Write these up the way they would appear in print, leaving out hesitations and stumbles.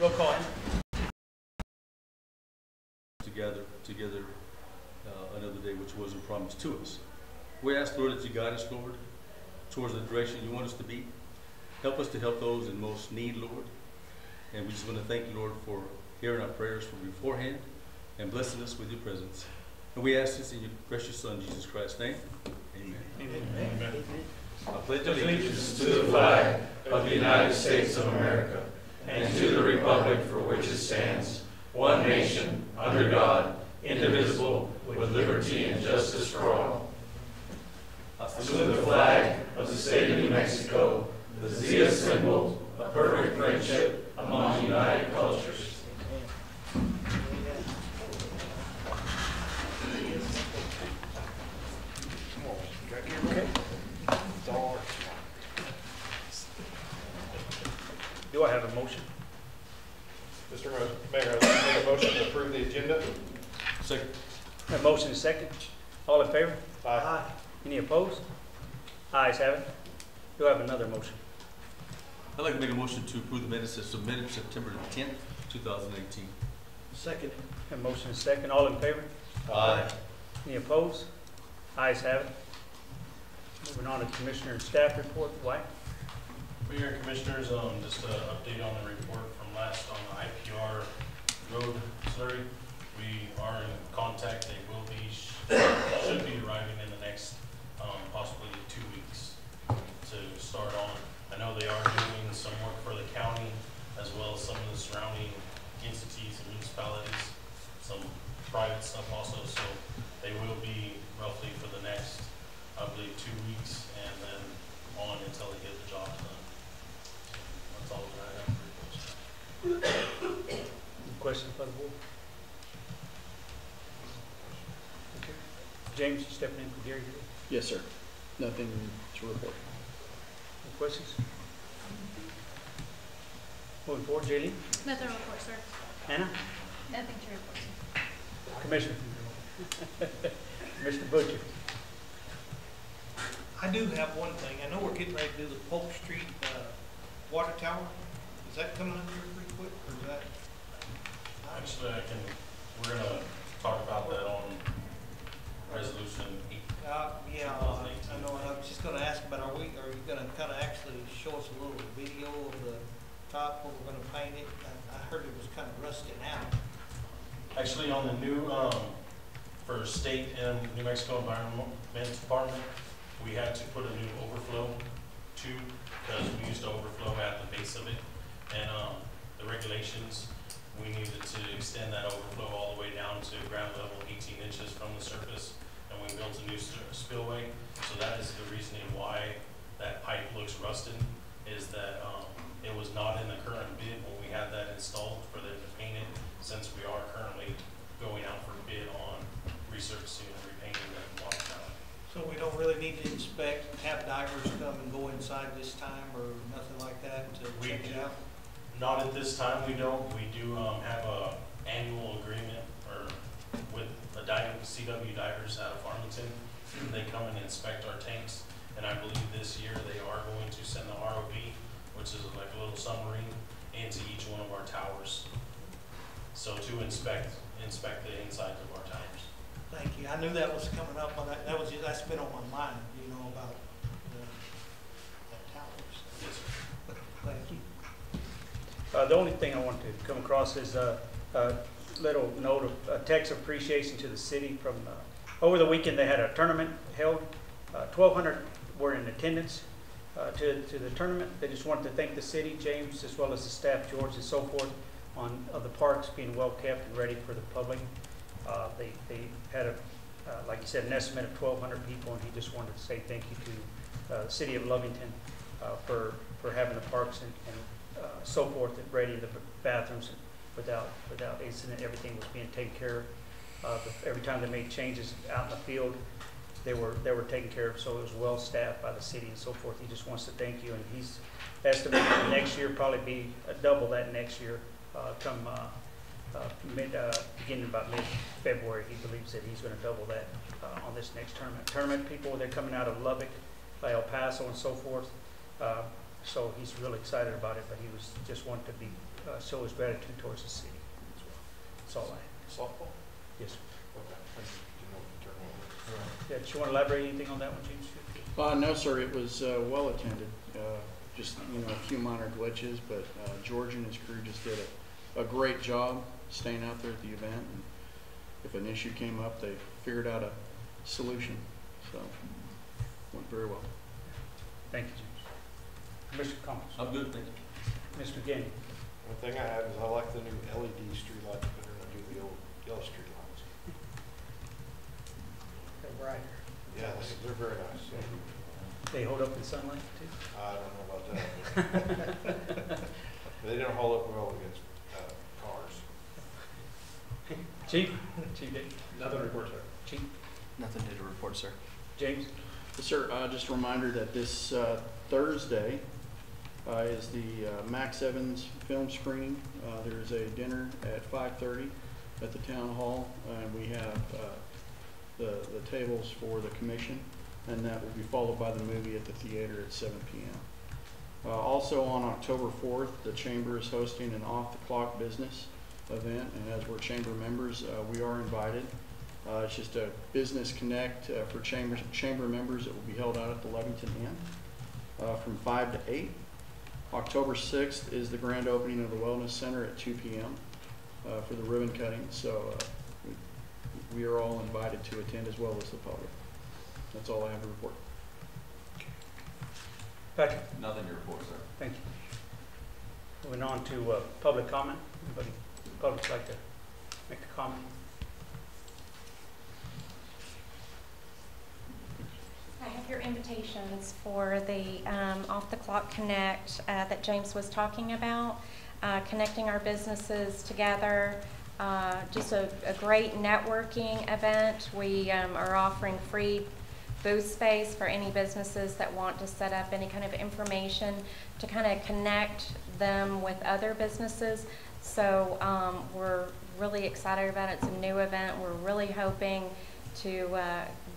Roll call. Together another day which wasn't promised to us. We ask, Lord, that you guide us, Lord, towards the direction you want us to be. Help us to help those in most need, Lord. And we just want to thank you, Lord, for hearing our prayers from beforehand and blessing us with your presence. And we ask this in your precious Son, Jesus Christ's name. Amen. Amen. Amen. I pledge allegiance To the flag of the United States of America and to the republic for which it stands, one nation, under God, indivisible, with liberty and justice for all. I salute the flag of the state of New Mexico, the Zia symbol of perfect friendship among united cultures. Okay. Do I have a motion? Mr. Mayor, I'd like to make a motion to approve the agenda. Second. A motion is second. All in favor? Aye. Any opposed? Ayes have it. Do I have another motion? I'd like to make a motion to approve the minutes as submitted September 10th, 2018. Second. A motion is second. All in favor? Aye. Any opposed? Ayes have it. Moving on to Commissioner and Staff report. White. Mayor and Commissioners, just an update on the report from last on the IPR road slurry. We are in contact. They will be, should be arriving in the next possibly 2 weeks to start on. I know they are doing some work for the county as well as some of the surrounding entities and municipalities, some private stuff also. So they will be roughly for the next, I believe, 2 weeks and then on until they get the job done. That's all that I have for reports. Any questions by the board? Okay. James, you stepping in for Gary today? Yes, sir. Nothing to report. Any questions? Moving forward, Jaylee? Nothing to report, sir. Anna? Nothing to report, sir. Commissioner? Mr. Butcher? I do have one thing. I know we're getting ready to do the Polk Street water tower. Is that coming up here pretty quick, or is that? Actually, we're going to talk about that on resolution 8. Yeah, I know. I was just going to ask, but are you going to kind of actually show us a little video of the top where we're going to paint it? I heard it was kind of rusting out. Actually, on the new, for state and New Mexico Environment Department, we had to put a new overflow tube because we used to overflow at the base of it. And the regulations, we needed to extend that overflow all the way down to ground level 18 inches from the surface. And we built a new spillway. So that is the reasoning why that pipe looks rusted, is that it was not in the current bid when we had that installed for them to paint it, since we are currently going out for bid on resurfacing and repainting that water tower. So we don't really need to inspect, have divers come and go inside this time or nothing like that to check it out? Not at this time, we don't. We do have a annual agreement with the CW divers out of Farmington. They come and inspect our tanks, and I believe this year they are going to send the ROV, which is like a little submarine, into each one of our towers. So to inspect the insides of our towers. Thank you. I knew that was coming up on that. That's been on my mind, about that towers. Yes, sir. Thank you. The only thing I want to come across is a little note of text appreciation to the city from over the weekend. They had a tournament held. 1,200 were in attendance to the tournament. They just wanted to thank the city, James, as well as the staff, George, and so forth, of the parks being well kept and ready for the public. They had like you said, an estimate of 1,200 people, and he just wanted to say thank you to the city of Lovington for having the parks and so forth and ready, the bathrooms without incident. Everything was being taken care of. Every time they made changes out in the field, they were taken care of. So it was well staffed by the city and so forth. He just wants to thank you, and he's estimating next year probably be double that next year. Come beginning about mid-February, he believes that he's going to double that on this next tournament. People, they're coming out of Lubbock, by El Paso, and so forth. So he's really excited about it, but he was just wanting to be show his gratitude towards the city as well. That's all I have. Softball? Yes, sir. Okay. I just didn't know what the term was. Yeah, do you want to elaborate anything on that one, James? No, sir, it was well attended. Just, a few minor glitches, but George and his crew just did a great job staying out there at the event. And if an issue came up, they figured out a solution. So, went very well. Thank you, James. Mr. Collins? I'm good, thank you. Mr. Gandy? One thing I have is I like the new LED streetlights better than I do the old yellow streetlights. They're brighter. Yeah, they're very nice. They hold up in sunlight too? I don't know about that. They don't hold up well against cars. Chief? Chief Dick? Nothing to report, sir. Chief? Nothing to report, sir. James? Yes, sir. Just a reminder that this Thursday is the Max Evans film screening. There is a dinner at 5:30 at the town hall, and we have the tables for the commission, and that will be followed by the movie at the theater at 7 p.m. Also on October 4th, the Chamber is hosting an off-the-clock business event, and as we're Chamber members, we are invited. It's just a business connect for chamber members. It will be held out at the Lovington Inn from 5 to 8. October 6th is the grand opening of the Wellness Center at 2 p.m. For the ribbon cutting. So we are all invited to attend as well as the public. That's all I have to report. Patrick? Nothing to report, sir. Thank you. Moving on to public comment. Anybody in the public like to make a comment? I have your invitations for the Off the Clock Connect that James was talking about, connecting our businesses together. Just a great networking event. We are offering free booth space for any businesses that want to set up any kind of information to kind of connect them with other businesses. So we're really excited about it. It's a new event. We're really hoping to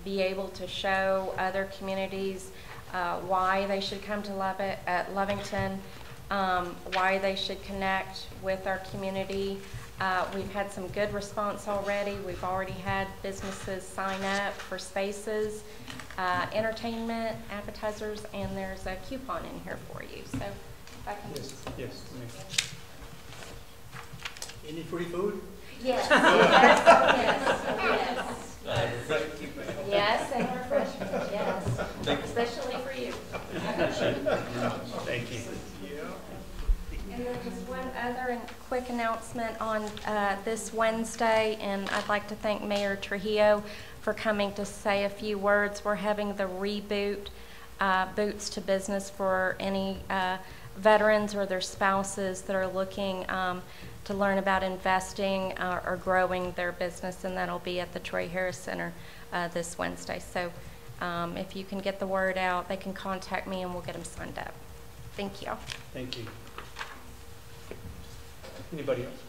be able to show other communities why they should come to Lovington, why they should connect with our community. We've had some good response already. We've already had businesses sign up for spaces, entertainment, appetizers, and there's a coupon in here for you. So if I can Yes. Any free food? Yes, yes, and refreshments, yes, especially for you. Thank you. And then just one other quick announcement on this Wednesday, and I'd like to thank Mayor Trujillo for coming to say a few words. We're having the Reboot Boots to Business for any veterans or their spouses that are looking to learn about investing or growing their business, and that'll be at the Troy Harris Center this Wednesday. So if you can get the word out, they can contact me and we'll get them signed up. Thank you. Thank you. Anybody else?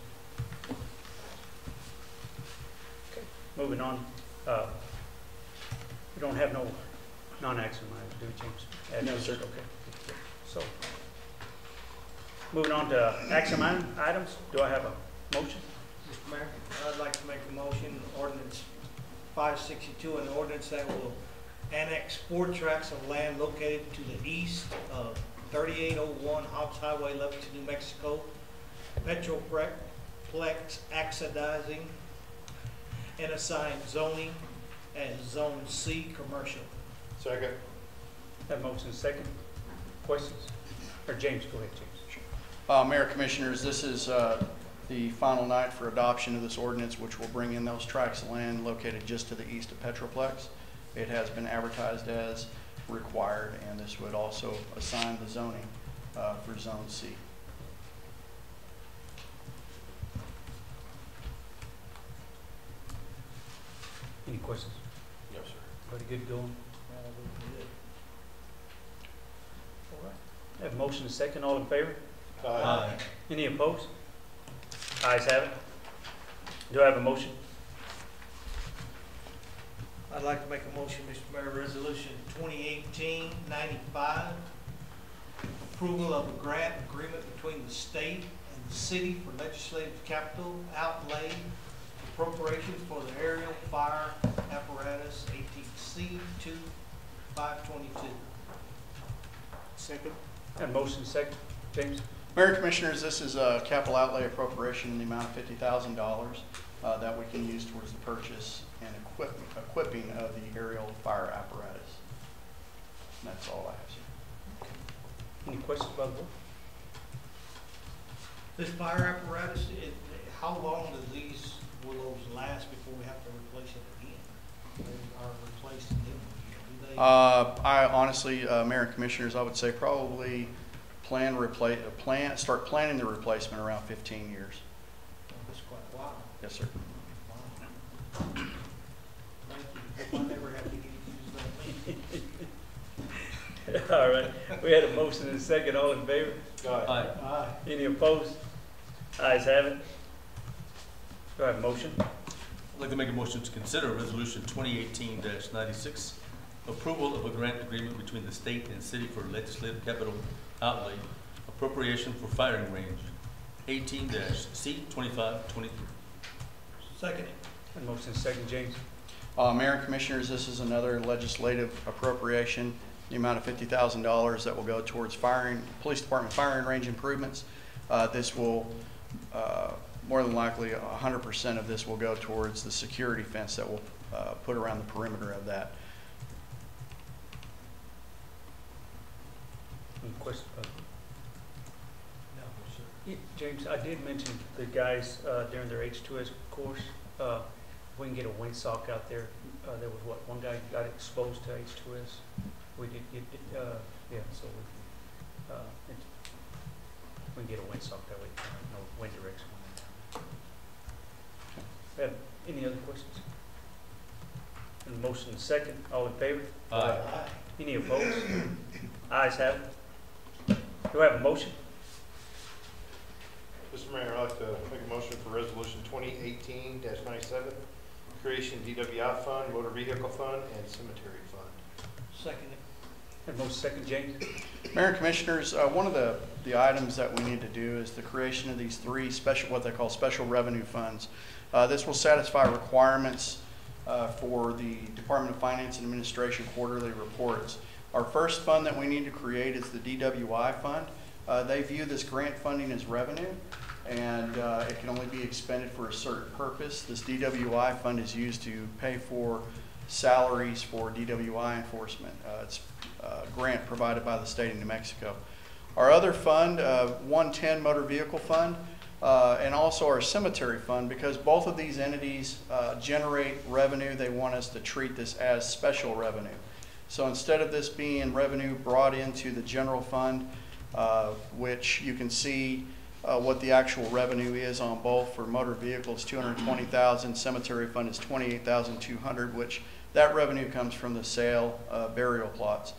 Okay, moving on. We don't have no non-action items, do we, James? No, sir. Okay. So, moving on to action items. Do I have a motion? Mr. Mayor, I'd like to make a motion, ordinance 562, an ordinance that will annex 4 tracts of land located to the east of 3801 Hobbs Highway, Lovington, New Mexico, Metroplex accessing, and assign zoning as Zone C Commercial. Second. Have motion second. Questions? Or James, go ahead, James. Mayor, Commissioners, this is the final night for adoption of this ordinance, which will bring in those tracts of land located just to the east of Petroplex. It has been advertised as required, and this would also assign the zoning for Zone C. Any questions? Yes, sir. Everybody good going? All right. Have a motion second. All in favor? Aye. Any opposed? Ayes have it. Do I have a motion? I'd like to make a motion, Mr. Mayor, Resolution 2018-95, approval of a grant agreement between the state and city for legislative capital outlay appropriation for the aerial fire apparatus ATC 2522. Second. And motion second, James? Mayor and Commissioners, this is a capital outlay appropriation in the amount of $50,000 that we can use towards the purchase and equipping of the aerial fire apparatus. And that's all I have, sir. Any questions about the board? This fire apparatus, how long will those last before we have to replace it again? Or replace them again? Do they? I honestly, Mayor and Commissioners, I would say probably start planning the replacement around 15 years. Oh, that's quite a while. Yes, sir. Wow. Thank you. Hope I never have to use that. All right, we had a motion and a second, all in favor? Aye. Aye. Any opposed? Ayes have it. Do I have a motion? I'd like to make a motion to consider Resolution 2018-96, approval of a grant agreement between the state and city for legislative capital outlay appropriation for firing range, 18-C2523. Second. And motion and second, James? Mayor and Commissioners, this is another legislative appropriation, the amount of $50,000 that will go towards police department firing range improvements. This will, more than likely, 100% of this will go towards the security fence that we'll put around the perimeter of that. Any questions about it? No, sir. Yeah, James, I did mention the guys during their H2S course, we can get a windsock out there. There was one guy got exposed to H2S. We did get, yeah, so we can get a windsock that way, no wind direction. Have any other questions? And motion second, all in favor? Aye. Any opposed? Ayes have it. Do I have a motion? Mr. Mayor, I'd like to make a motion for Resolution 2018-97, creation DWI fund, motor vehicle fund, and cemetery fund. Second. And motion second, James? Mayor and Commissioners, one of the items that we need to do is the creation of these three what they call special revenue funds. This will satisfy requirements for the Department of Finance and Administration quarterly reports. Our first fund that we need to create is the DWI fund. They view this grant funding as revenue, and it can only be expended for a certain purpose. This DWI fund is used to pay for salaries for DWI enforcement. It's a grant provided by the state of New Mexico. Our other fund, 110 Motor Vehicle Fund, and also our cemetery fund, because both of these entities generate revenue, they want us to treat this as special revenue. So instead of this being revenue brought into the general fund, which you can see what the actual revenue is on both. For motor vehicles, $220,000, cemetery fund is $28,200, which that revenue comes from the sale of burial plots.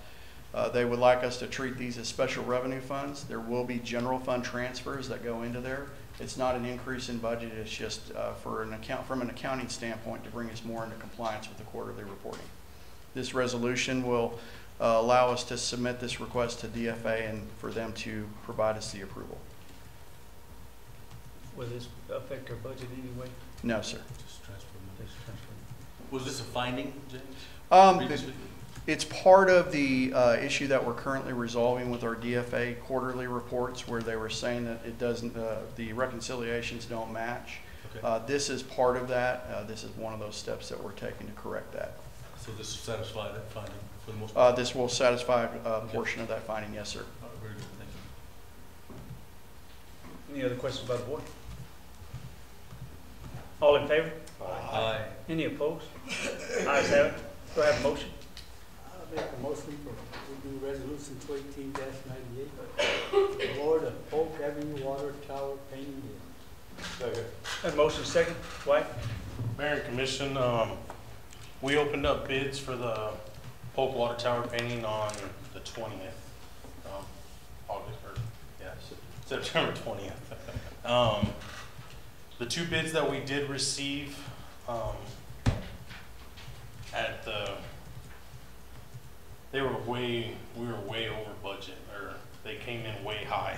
They would like us to treat these as special revenue funds. There will be general fund transfers that go into there. It's not an increase in budget, it's just from an accounting standpoint to bring us more into compliance with the quarterly reporting. This resolution will allow us to submit this request to DFA and for them to provide us the approval. Will this affect our budget anyway? No, sir. Just transfer money. This transfer? Was this a finding, James? Previously? It's part of the issue that we're currently resolving with our DFA quarterly reports, where they were saying that it doesn't, the reconciliations don't match. Okay. This is part of that. This is one of those steps that we're taking to correct that. So this will satisfy that finding for the most part? This will satisfy a portion of that finding, yes, sir. Very good, thank you. Any other questions about the board? All in favor? Aye. Any opposed? Ayes have it. Do I have a motion? I'll make a motion we do resolution 218-98, award of Polk Avenue Water Tower painting bid. Second. Have a motion second. White? Mayor and Commission, we opened up bids for the Polk Water Tower painting on the 20th, September 20th. The two bids that we did receive we were way over budget, or they came in way high.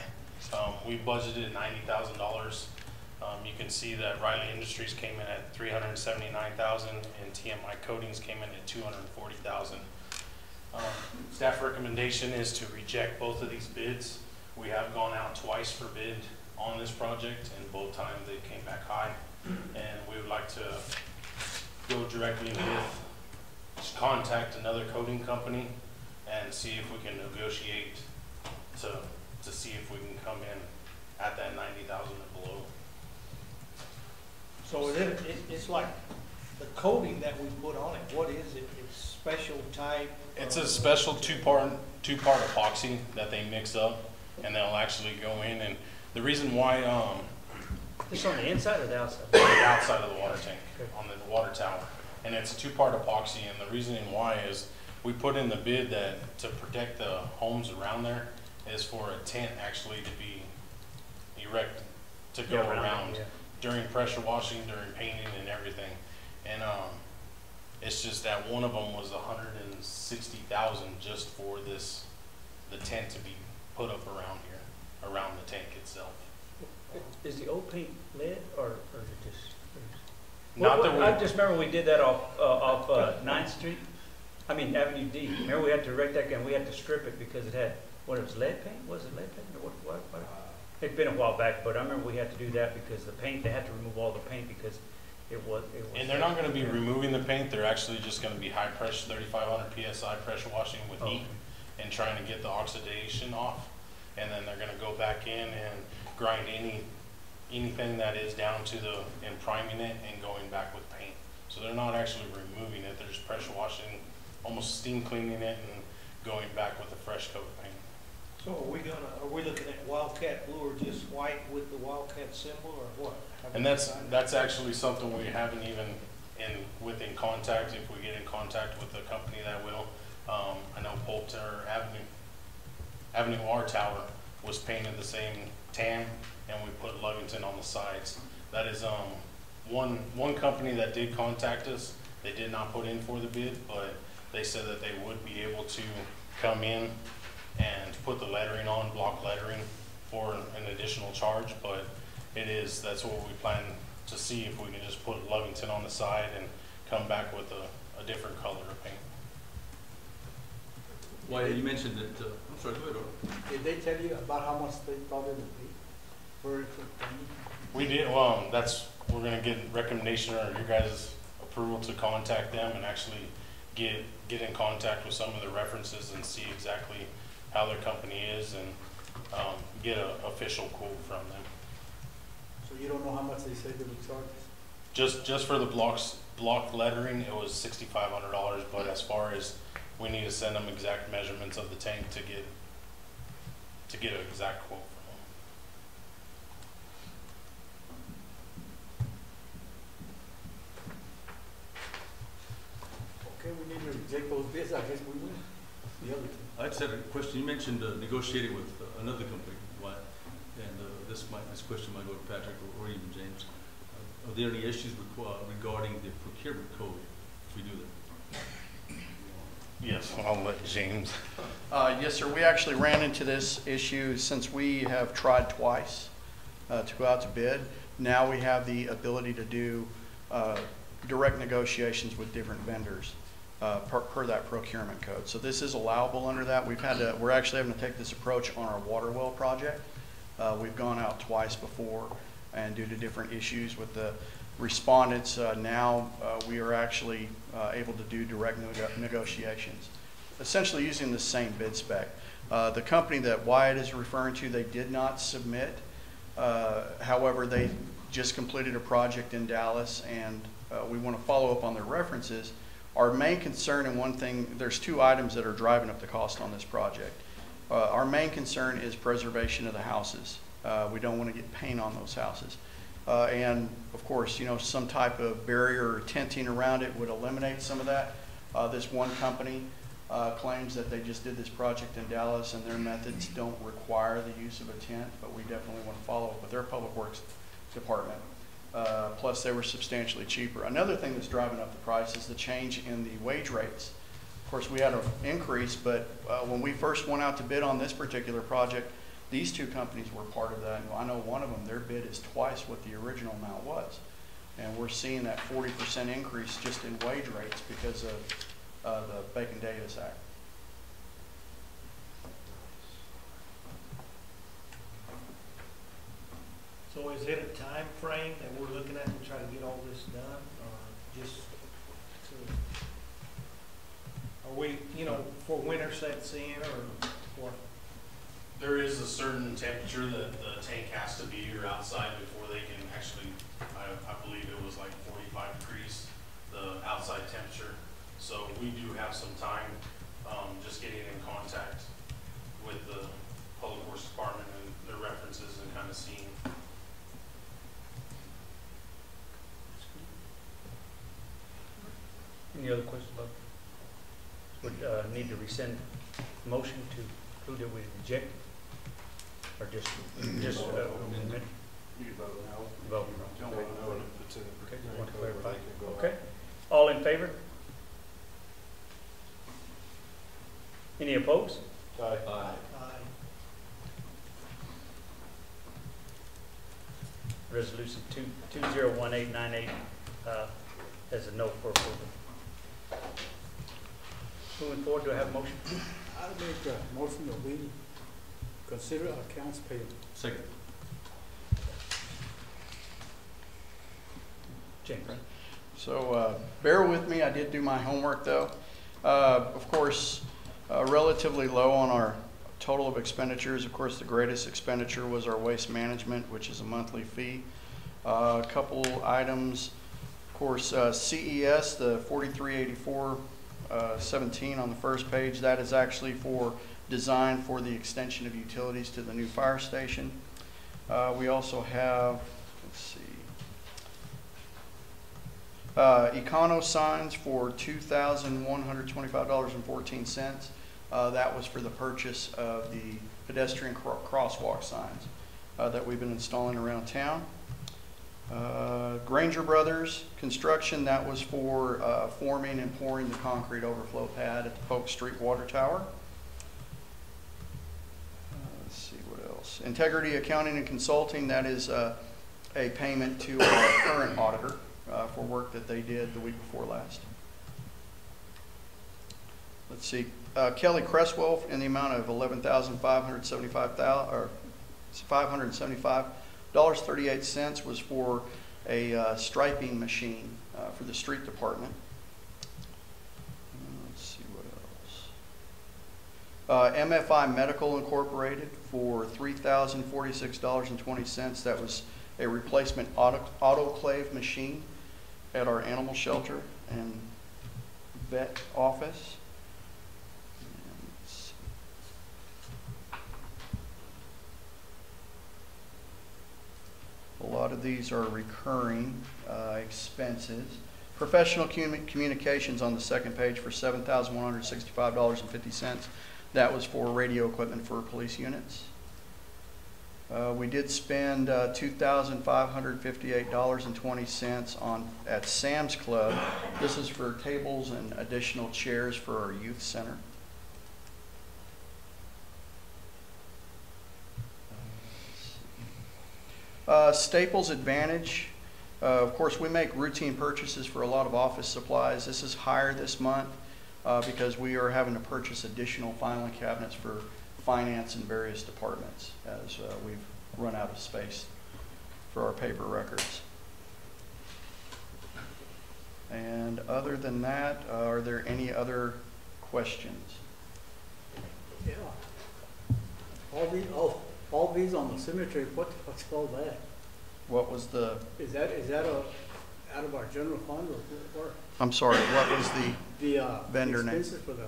We budgeted $90,000. You can see that Riley Industries came in at $379,000 and TMI Coatings came in at $240,000. Staff recommendation is to reject both of these bids. We have gone out twice for bid on this project, and both times they came back high. And we would like to go directly with, just contact another coating company and see if we can negotiate to see if we can come in at that 90,000 or below. So it's like the coating that we put on it, what is it? It's special type? It's a special two-part epoxy that they mix up, and they'll actually go in. And the reason why, This on the inside or the outside? the outside of the water tank, on the water tower, and it's a two-part epoxy. And the reasoning why is we put in the bid that to protect the homes around there is for a tent actually to be erected to go around Yeah. during pressure washing, during painting, and everything. And it's just that one of them was $160,000 just for the tent to be put up around here, around the tank itself. Is the old paint lead or is it just? Not that I we, just remember we did that off 9th Street, Avenue D. Remember we had to erect that and we had to strip it because it had, it was lead paint? Was it lead paint or what? It'd been a while back, but I remember we had to do that because the paint, they had to remove all the paint because it was. and they're not going to be removing the paint. They're actually just going to be high pressure, 3,500 PSI pressure washing with heat and trying to get the oxidation off. And then they're going to go back in and grind anything that is down to and priming it and going back with paint. So they're not actually removing it. They're just pressure washing, almost steam cleaning it and going back with a fresh coat of paint. So are we looking at Wildcat blue or just white with the Wildcat symbol or what? And that's actually something we haven't even in contact. If we get in contact with the company that will, I know Poulter Avenue R Tower was painted the same tan, and we put Lovington on the sides. That is one company that did contact us. They did not put in for the bid, but they said that they would be able to come in and put the lettering on, block lettering, for an additional charge. But that's what we plan to see, if we can just put Lovington on the side and come back with a different color of paint. Why, you mentioned that, I'm sorry, go ahead, Or. Did they tell you about how much they thought it would be for painting? We did, we're gonna get recommendation or your guys' approval to contact them and actually get in contact with some of the references and see exactly how their company is and get an official quote from them. So you don't know how much they said they would charge us? Just for the block lettering, it was $6,500, but as far as we need to send them exact measurements of the tank to get an exact quote from them. Okay, we need to reject those bids, I guess we will. The other two. I just had a question. You mentioned negotiating with another company, right? And this question might go to Patrick or even James. Are there any issues regarding the procurement code if we do that? Yes, I'll let James. Yes, sir. We actually ran into this issue since we have tried twice to go out to bid. Now we have the ability to do direct negotiations with different vendors per that procurement code. So this is allowable under that. We're actually having to take this approach on our water well project. We've gone out twice before, and due to different issues with the respondents, now we are actually able to do direct negotiations, essentially using the same bid spec. The company that Wyatt is referring to, they did not submit. However, they just completed a project in Dallas, and we want to follow up on their references. Our main concern, and one thing, there's two items that are driving up the cost on this project. Our main concern is preservation of the houses. We don't want to get paint on those houses. And of course, some type of barrier or tenting around it would eliminate some of that. This one company claims that they just did this project in Dallas and their methods don't require the use of a tent, but we definitely want to follow up with their public works department. Plus they were substantially cheaper. Another thing that's driving up the price is the change in the wage rates. Of course, we had an increase, but when we first went out to bid on this particular project, These two companies were part of that, and I know one of them, their bid is twice what the original amount was. And we're seeing that 40% increase just in wage rates because of the Bacon-Davis Act. So is it a time frame that we're looking at to try to get all this done, or just to, are we, you know, for winter sets in, or what? There is a certain temperature that the tank has to be or outside before they can actually, I believe it was like 45 degrees, the outside temperature. So we do have some time, just getting in contact with the Public Works Department and their references and kind of seeing. Any other questions about? Would need to rescind the motion to include that we reject, or just amendment? You can vote no. Vote Don't vote no if it's in the. Okay, just want to clarify. They can go Okay, all in favor? Any opposed? Aye. Aye. Aye. Resolution 201898 as a no for approval. Moving forward, do I have a motion? I make a motion that we consider accounts payable. Second. James. So bear with me, I did do my homework though. Of course, relatively low on our total of expenditures. Of course, the greatest expenditure was our waste management, which is a monthly fee. A couple items, of course, CES, the 4384-17 on the first page, that is actually for design for the extension of utilities to the new fire station. We also have, let's see, Econo signs for $2,125.14. That was for the purchase of the pedestrian crosswalk signs that we've been installing around town. Granger Brothers Construction, that was for forming and pouring the concrete overflow pad at the Polk Street Water Tower. Let's see what else. Integrity Accounting and Consulting, that is a payment to our current auditor for work that they did the week before last. Let's see, Kelly Cresswell in the amount of $11,575.38 was for a striping machine for the street department. Let's see what else. MFI Medical Incorporated for $3,046.20. That was a replacement autoclave machine at our animal shelter and vet office. A lot of these are recurring expenses. Professional communications on the second page for $7,165.50. That was for radio equipment for police units. We did spend $2,558.20 at Sam's Club. This is for tables and additional chairs for our youth center. Staples Advantage. Of course, we make routine purchases for a lot of office supplies. This is higher this month because we are having to purchase additional filing cabinets for finance in various departments as we've run out of space for our paper records. And other than that, are there any other questions? Yeah. All these on the cemetery, what's all that? What was the? Is that out of our general fund or? I'm sorry, what was the vendor name? Expenses for the,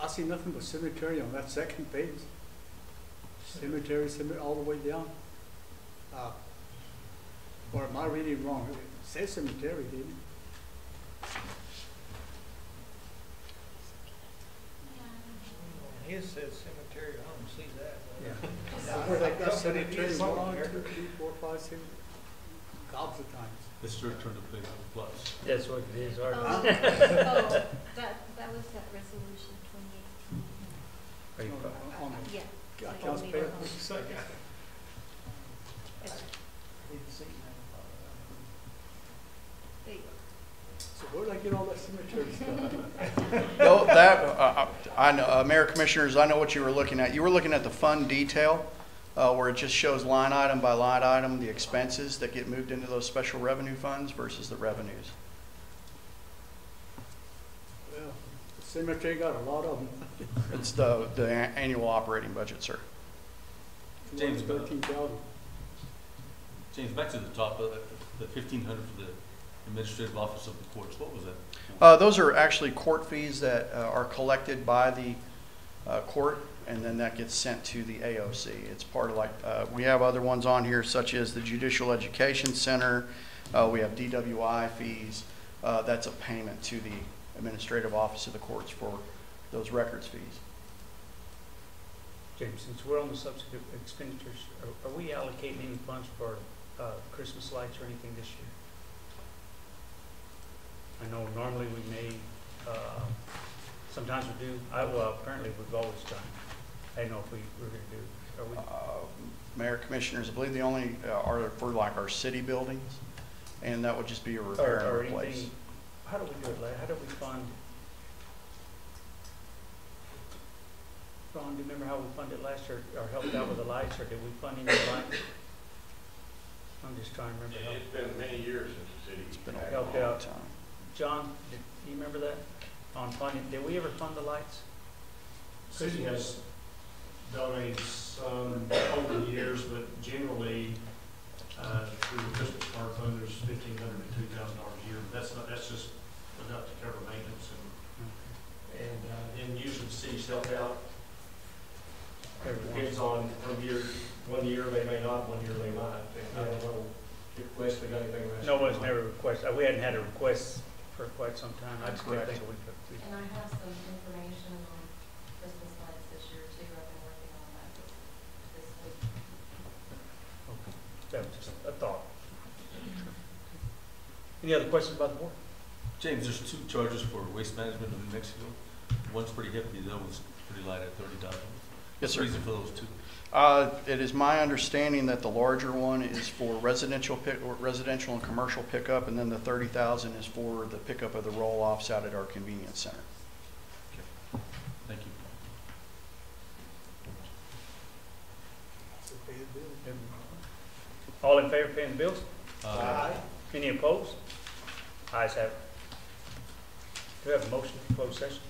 I see nothing but cemetery on that second page. Cemetery, all the way down. Or am I reading wrong? It says cemetery, didn't it? His says cemetery, I don't see that. Yeah. Where they got Company cemetery, is 1, on here. 2, 3, 4, 5, 6, gobs of times. It's your turn to play the plus. That's what it is, Oh, Art. that was that resolution 2018. Are Are you- On Yeah. the accounts payable. There you go. So where did I get all that cemetery stuff? No, that, I know, Mayor Commissioners, I know what you were looking at. You were looking at the fund detail, where it just shows line item by line item, the expenses that get moved into those special revenue funds versus the revenues. Well, the cemetery got a lot of them. It's the annual operating budget, sir. James, 13,000. James, back to the top, the 1,500 for the administrative office of the courts, what was that? Those are actually court fees that are collected by the court, and then that gets sent to the AOC. It's part of we have other ones on here, such as the Judicial Education Center. We have DWI fees. That's a payment to the administrative office of the courts for those records fees. James, since we're on the subject of expenditures, are we allocating any funds for Christmas lights or anything this year? I know normally we may, sometimes we do. Well, apparently we've always done. I didn't know if we were going to do. Are we? Mayor Commissioners, I believe the only are for like our city buildings, and that would just be a repair and or replace. anything? How do we do it? How do we fund? Ron, do you remember how we funded last year, or helped out with the lights, or did we fund any lights? I'm just trying to remember. How. It's been many years since the city. It's been a Helped long out. time. John, do you remember that? On funding, did we ever fund the lights? City has donated some over the years, but generally, through the Christmas card fund, there's $1,500 to $2,000 a year. That's just enough to cover maintenance and then usually the city's helped out. Depends on one year they may not, one year they might. I don't know if West got anything last year. No one's never requested, we hadn't had a request for quite some time. I just can't think of we put. And I have some information on Christmas lights this year too. I've been working on that this week. Okay, that was just a thought. Any other questions about the board? James, there's 2 charges for waste management in New Mexico. One's pretty hefty, the other one's pretty light at $30. Yes, sir. What's the reason for those 2? It is my understanding that the larger one is for residential and commercial pickup, and then the 30,000 is for the pickup of the roll-offs out at our convenience center. Okay. Thank you. All in favor of paying the bills? Aye. Any opposed? Ayes have it. Do we have a motion for closed session?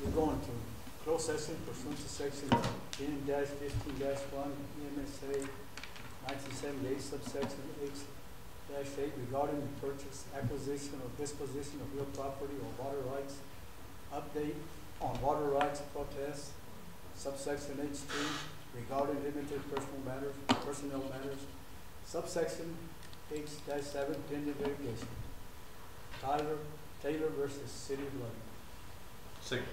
We're going to close session pursuant to section 10-15-1 EMSA 1978 subsection H-8 regarding the purchase, acquisition, or disposition of real property or water rights, update on water rights protest, subsection H-2 regarding limited personnel matters, subsection H-7 pending litigation. Taylor versus City of Lovington. Second.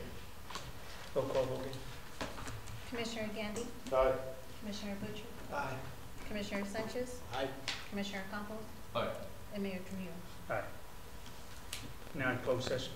Roll call vote. Commissioner Gandy, Aye. Commissioner Butcher, Aye. Commissioner Sanchez, Aye. Commissioner Campos, Aye. and Mayor Trujillo. Aye. Now in closed session.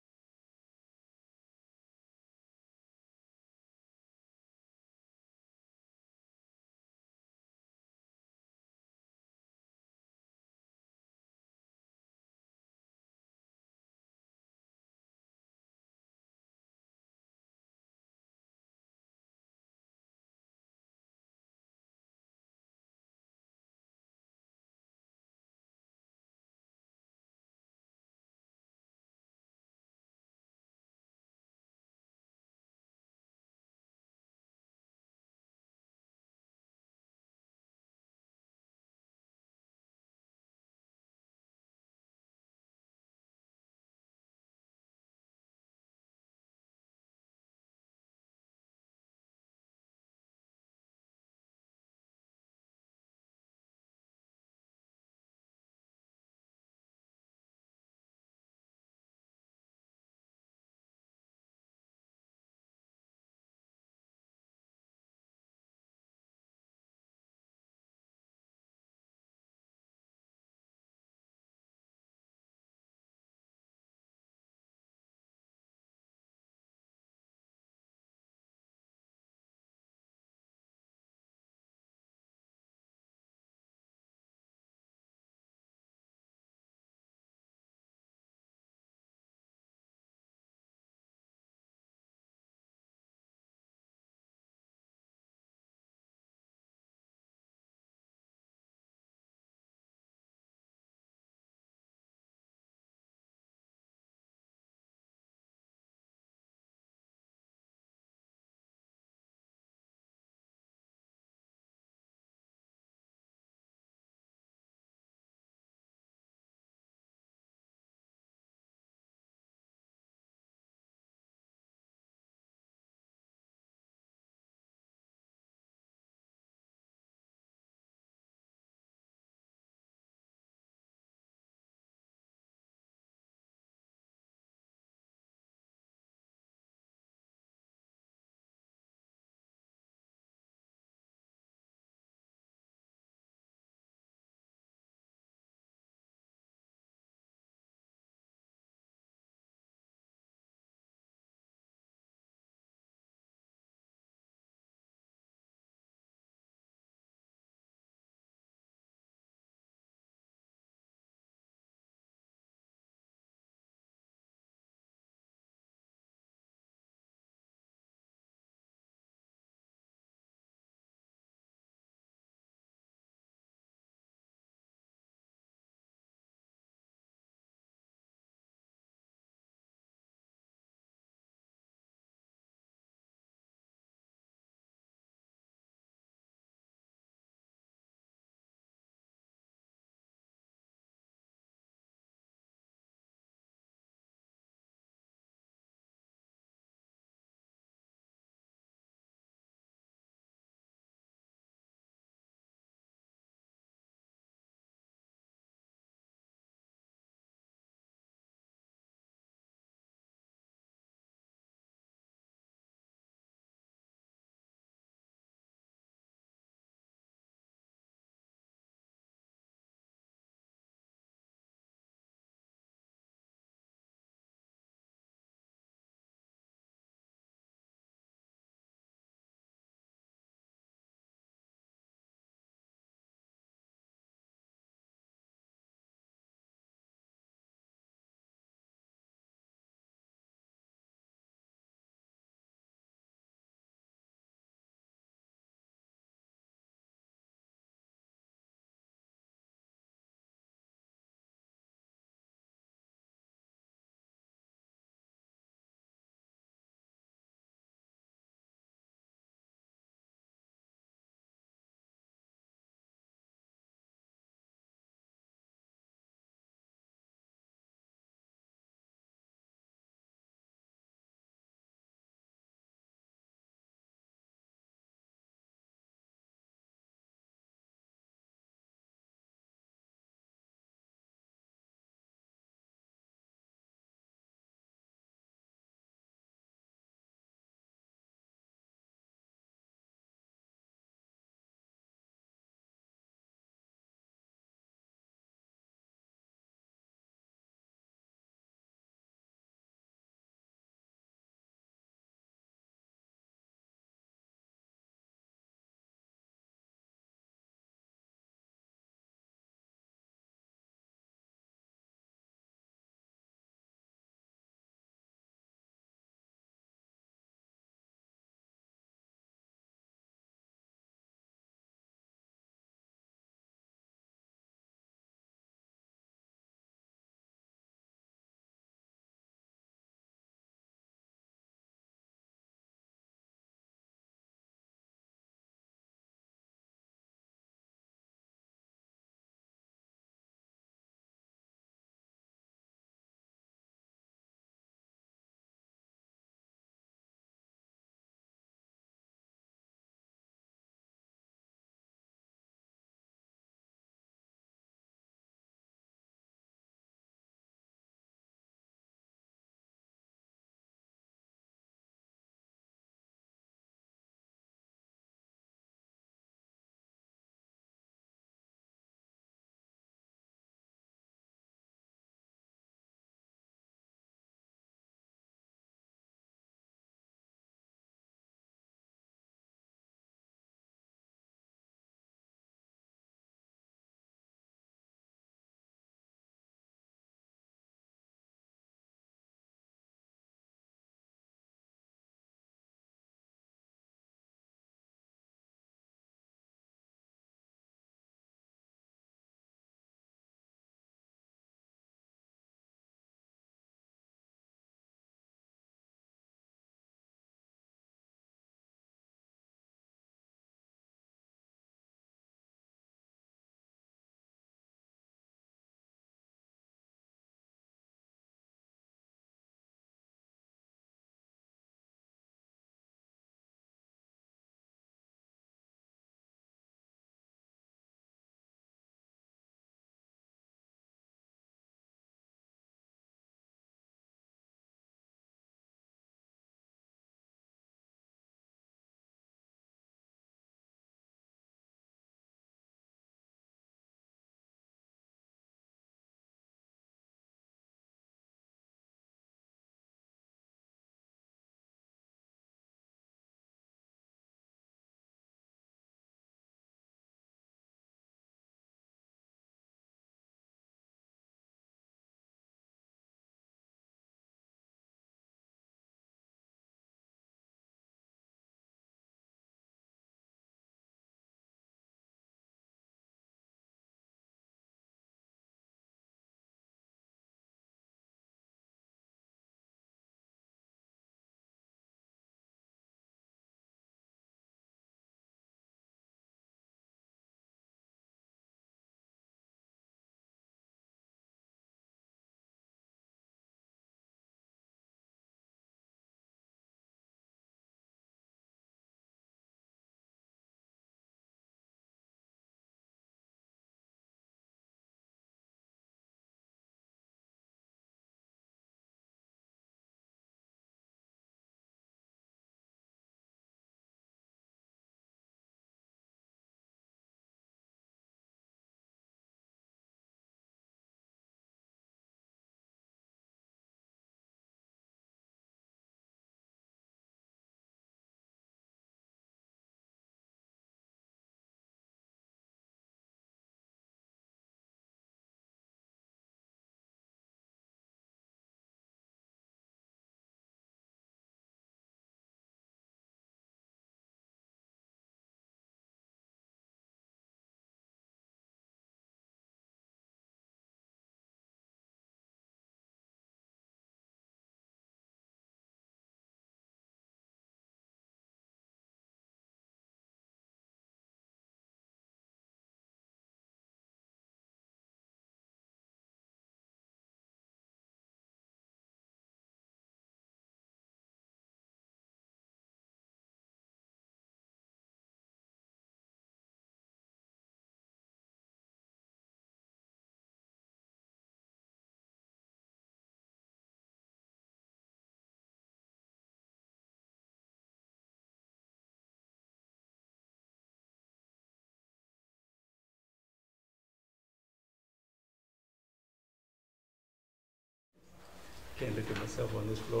Can't look at myself on this floor.